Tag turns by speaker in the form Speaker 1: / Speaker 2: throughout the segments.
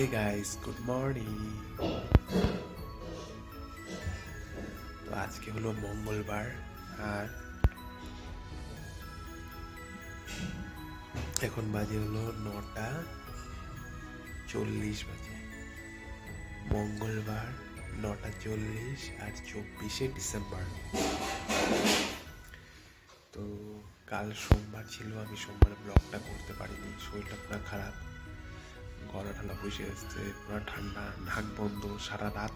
Speaker 1: Hey guys, good morning. তো আজকে হলো মঙ্গলবার আর এখন বাজে হলো 9:40 বাজে। মঙ্গলবার 9:40 আর 24শে ডিসেম্বর। তো কাল সোমবার ছিল, আমি সোমবার ব্লগটা করতে পারিনি, শরীরটা পুরো খারাপ, গলা ঠান্ডা বসে আসছে, পুরো ঠান্ডা, নাক বন্ধ, সারা রাত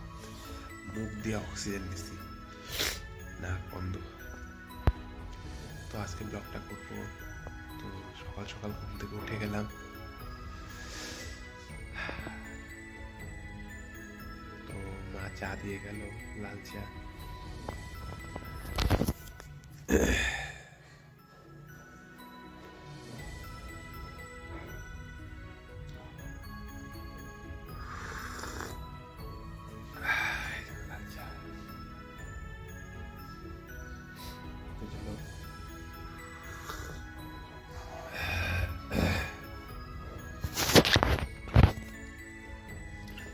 Speaker 1: মুখ দিয়ে অক্সিজেন নিছি, নাক বন্ধ। তো আজকে ব্লগটা করবো। তো সকাল সকাল ঘুম থেকে উঠে গেলাম, তো মা চা দিয়ে গেল, লাল চা।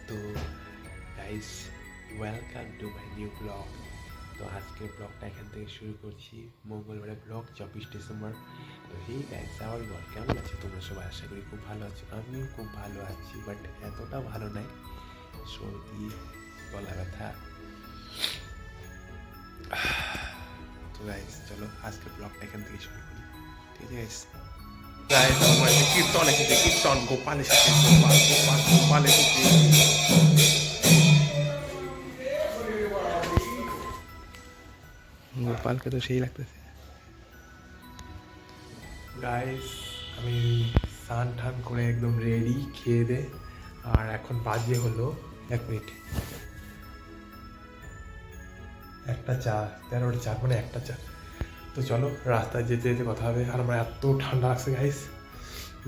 Speaker 1: তো guys, welcome to my new blog. তো আজকের ব্লগটা এখান থেকে শুরু করছি, মঙ্গলবারের ব্লগ 24 ডিসেম্বর। তো হেই গাইস, আমার বল কেমন আছে তোমরা সবাই? আশা করি খুব ভালো আছো, আমিও খুব ভালো আছি, বাট এতটা ভালো নাই, সর্দি, গলা ব্যথা। তো গাইস চলো আজকের ব্লগটা এখান থেকে শুরু করি, ঠিক আছে গাইস? কীর্তন এসেছে, কীর্তন, গোপাল এসেছে, গোপাল গোপাল গোপাল এসেছে। গোপালকে তো সেই লাগতেছে। গাইস আমি স্নান টান করে একদম রেডি, খেয়ে দে, আর এখন বাজে হলো 1 মিনিট, 1টা 4, 13টা 4, মানে 1টা 4। তো চলো রাস্তায় যেতে যেতে কথা হবে। আর আমার এত ঠান্ডা লাগছে গাইস,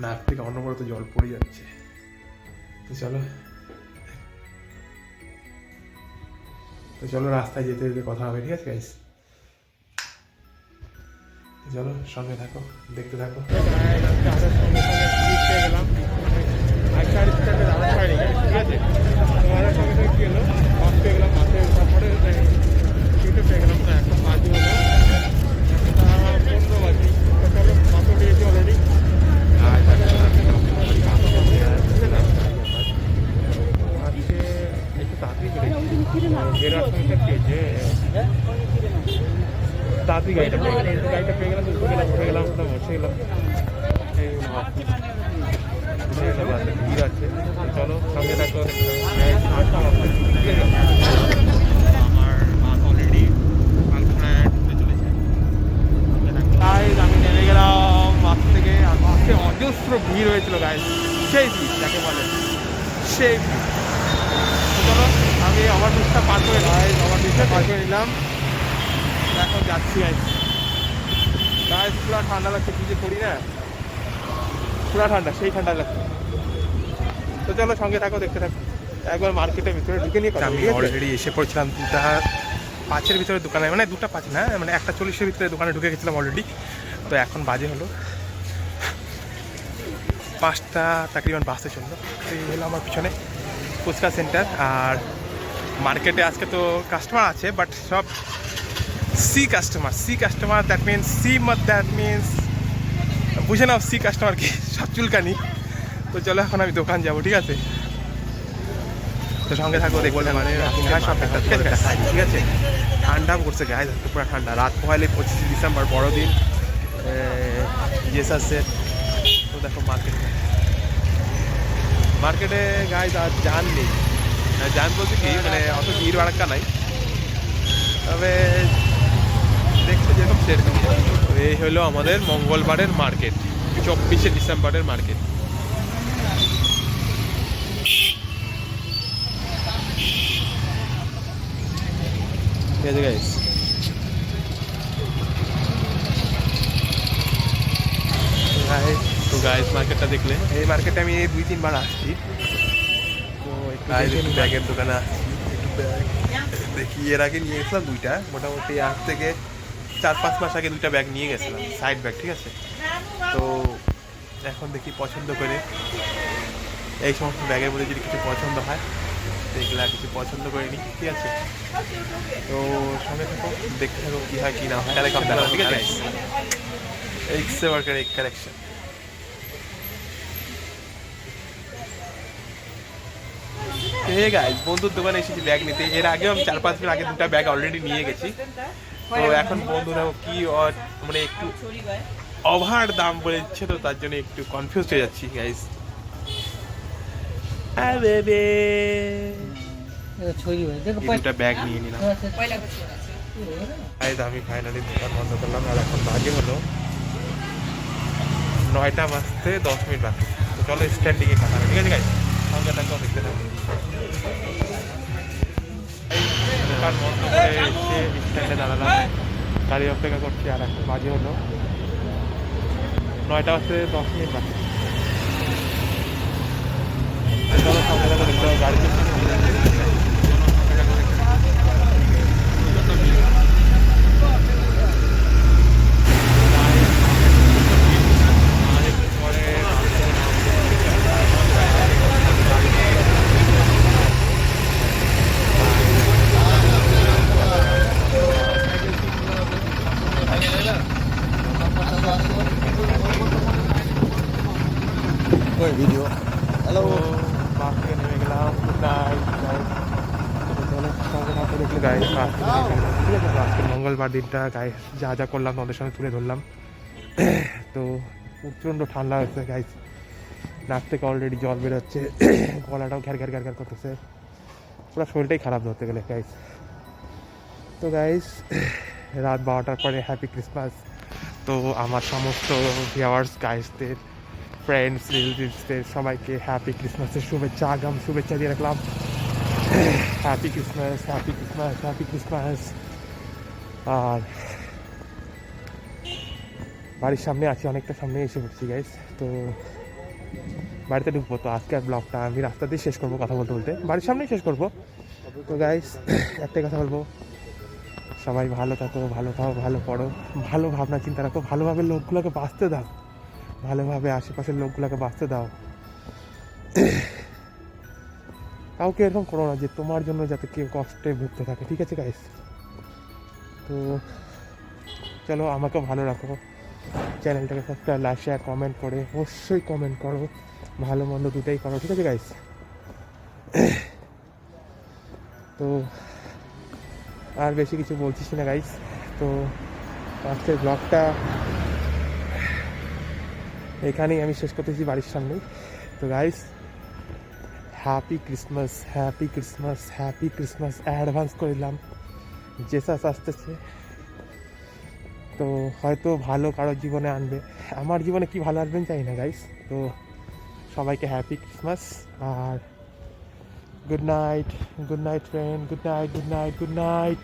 Speaker 1: নাক থেকে অনবরত জল পড়ে যাচ্ছে। তো চলো রাস্তায় যেতে যেতে কথা হবে, ঠিক আছে গাইস? চলো সঙ্গে থাকো, দেখতে থাকো। তাড়াতাড়ি গাড়িটা পেয়ে গেলাম, উঠে গেলাম, বসে গেলাম। ভিড় আছে, চলো সঙ্গে থাকো। আমার বাস অলরেডি আমি নেমে গেলাম বাস থেকে। আর বাসে অজস্র ভিড় হয়েছিল গাইস, সেই ভিড় যাকে বলে, সেই ভিড়। চলো আমি ওভারব্রিজটা পার করে নিলাম, এখন যাচ্ছি গাইস। পুরো ঠান্ডা লাগছে, কি যে করি না, পুরো ঠান্ডা, সেই ঠান্ডা লাগছে। তো চলো সঙ্গে থাকো, দেখতে থাকো। একবার মার্কেটের ভিতরে ঢুকে নিয়ে আমি অলরেডি এসে পড়ছিলাম 2টা 5-এর ভিতরে দোকানে, মানে 2টা 5 না, মানে 1টা 40-এর ভিতরে দোকানে ঢুকে গেছিলাম অলরেডি। তো এখন বাজে হলো 5টা তাকরিবান বাসে চললো। তো এই হলো আমার পিছনে ফুচকা সেন্টার। আর মার্কেটে আজকে তো কাস্টমার আছে, বাট সব সি কাস্টমার, দ্যাট মিনস বুঝে নাও, সি কাস্টমার কি, সব চুলকানি। তো চলো এখন আমি দোকান যাবো, ঠিক আছে? তো সঙ্গে থাকো, দেখবো মানে সব ঠিক আছে। ঠান্ডা পড়ছে গায়ে, পুরো ঠান্ডা। রাত পোহাইলে 25 ডিসেম্বর বড়দিন জেসাসের। তো দেখো মার্কেটে গায়ে আর জান নেই, জান বলতে কি, মানে অত ভিড় বাড়াক্কা নাই, তবে দেখতে যেরকম সেরকম। এই হলো আমাদের মঙ্গলবারের মার্কেট, 24শে ডিসেম্বরের মার্কেট। ঠিক আছে গাইস, তো গাইস মার্কেটটা দেখলে, এই মার্কেটে আমি 2-3 বার আসছি। তো একটু ব্যাগের দোকানে আসছি, একটু ব্যাগ দেখি। এর আগে নিয়ে গেছিলাম 2টা, মোটামুটি আজ থেকে 4-5 মাস আগে 2টা ব্যাগ নিয়ে গেছিলাম, সাইড ব্যাগ, ঠিক আছে? তো এখন দেখি পছন্দ করে এই সমস্ত ব্যাগের মধ্যে যদি কিছু পছন্দ হয় দেখলে আর কিছু পছন্দ করে নিই, ঠিক আছে? তো সঙ্গে থাকো, দেখতে থাকো কী হয় কী না হয়, ঠিক আছে? এক্সে ওয়ার্কের এক কালেকশন। হে গাইস, বন্ধুর দোকানে এসেছি ব্যাগ নিতে। এর আগেও আমি 4-5 দিন আগে 2টা ব্যাগ অলরেডি নিয়ে গেছি। তো এখন বন্ধুরা কি মানে একটু ওভার দাম বলে দিচ্ছে, তো তার জন্য একটু কনফিউজ হয়ে যাচ্ছি গাইস। দুটা ব্যাগ নিয়ে নিলাম। আমি ফাইনালি দোকান বন্ধ করলাম, আর এখন বাজে হলো 9টা বাজতে 10 মিনিট বাকি। তো চলো স্ট্যান্ডিংয়ে কথা হবে, ঠিক আছে গাইস? সঙ্গে থাকো, দেখতে থাকো। দোকান বন্ধ করে এসে স্ট্যান্ডে দাঁড়ালাম, গাড়ি অপেক্ষা করছি, আর এখন বাজে হলো 9টা বাজতে 10 মিনিট বাকি। চলো সঙ্গে থাকো, দেখতে হবে গাড়ি।
Speaker 2: ভিডিও হ্যালো
Speaker 1: বাস থেকে নেমে গেলাম। আজকের মঙ্গলবার দিনটা গাইস যা যা করলাম তোমাদের সঙ্গে তুলে ধরলাম। তো প্রচণ্ড ঠান্ডা হয়েছে গাইস, নাক থেকে অলরেডি জল বেরোচ্ছে, গলাটাও ঘ্যার ঘ্যার ঘ্যার ঘ্যার করতেছে, পুরো শরীরটাই খারাপ ধরতে গেলে গাইস। তো গাইস রাত 12টার পরে হ্যাপি ক্রিসমাস। তো আমার সমস্ত ভিউয়ার্স গাইসদের, ফ্রেন্ডস, রিলেটিভসদের সবাইকে হ্যাপি ক্রিসমাসের শুভেচ্ছা, আগাম শুভেচ্ছা দিয়ে রাখলাম। Happy Christmas, happy Christmas, happy Christmas. আর বাড়ির সামনে আছি, অনেকটা সামনে এসে পড়ছি গাইস। তো বাড়িতে ঢুকবো, তো আজকের ব্লগটা আমি রাস্তা দিয়ে শেষ করবো, কথা বলতে বলতে বাড়ির সামনেই শেষ করবো। তো গাইস একটাই কথা বলবো, সবাই ভালো থাকো, ভালো খাও, ভালো পড়ো, ভালো ভাবনা চিন্তা রাখো, ভালোভাবে লোকগুলোকে বাঁচতে দাও, ভালোভাবে আশেপাশের লোকগুলোকে বাঁচতে দাও। কাউকে এরকম করো না যে তোমার জন্য যাতে কেউ কষ্টে ভুগতে থাকে, ঠিক আছে গাইস? তো চলো, আমাকেও ভালো রাখো, চ্যানেলটাকে সাবস্ক্রাইব, লাইক, শেয়ার, কমেন্ট করে অবশ্যই কমেন্ট করো, ভালো মন্দ দুটাই করো, ঠিক আছে গাইস? তো আর বেশি কিছু বলছিস না গাইস। তো আজকের ব্লগটা এখানেই আমি শেষ করতেছি, বাড়ির সামনেই। তো guys happy Christmas, happy Christmas, happy Christmas advance করে দিলাম। জেসাস আসতেছে, তো হয়তো ভালো কারোর জীবনে আনবে, আমার জীবনে কি ভালো আসবেন চাই না গাইস। তো সবাইকে হ্যাপি ক্রিসমাস, আর good night, good night friend, good night, good night, good night.